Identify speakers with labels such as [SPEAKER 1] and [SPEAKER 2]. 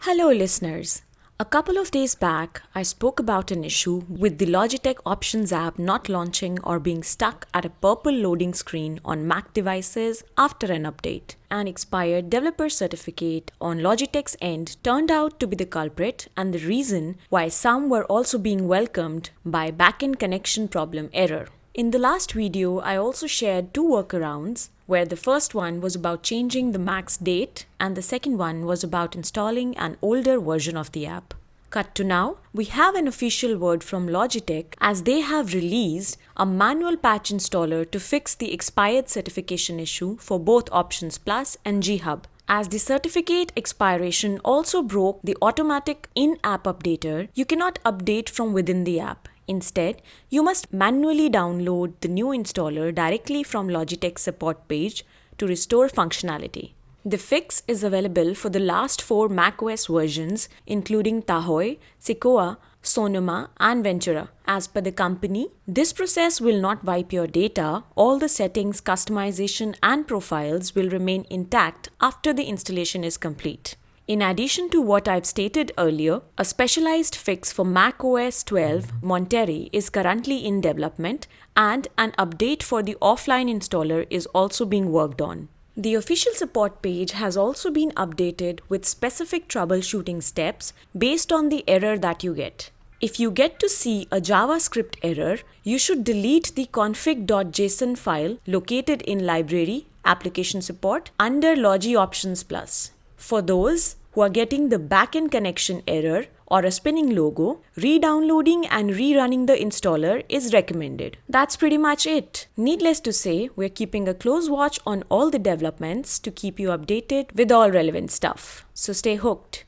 [SPEAKER 1] Hello listeners. A couple of days back, I spoke about an issue with the Logitech Options app not launching or being stuck at a purple loading screen on Mac devices after an update. An expired developer certificate on Logitech's end turned out to be the culprit and the reason why some were also being welcomed by backend connection problem error. In the last video, I also shared two workarounds where the first one was about changing the Mac's date and the second one was about installing an older version of the app. Cut to now, we have an official word from Logitech as they have released a manual patch installer to fix the expired certification issue for both Options Plus and G Hub. As the certificate expiration also broke the automatic in-app updater, you cannot update from within the app. Instead, you must manually download the new installer directly from Logitech's support page to restore functionality. The fix is available for the last 4 macOS versions, including Tahoe, Sequoia, Sonoma, and Ventura. As per the company, this process will not wipe your data. All the settings, customization, and profiles will remain intact after the installation is complete. In addition to what I've stated earlier, a specialized fix for macOS 12 Monterey is currently in development and an update for the offline installer is also being worked on. The official support page has also been updated with specific troubleshooting steps based on the error that you get. If you get to see a JavaScript error, you should delete the config.json file located in Library, Application Support under Logi Options Plus. For those who are getting the backend connection error or a spinning logo, re-downloading and rerunning the installer is recommended. That's pretty much it. Needless to say, we're keeping a close watch on all the developments to keep you updated with all relevant stuff. So stay hooked.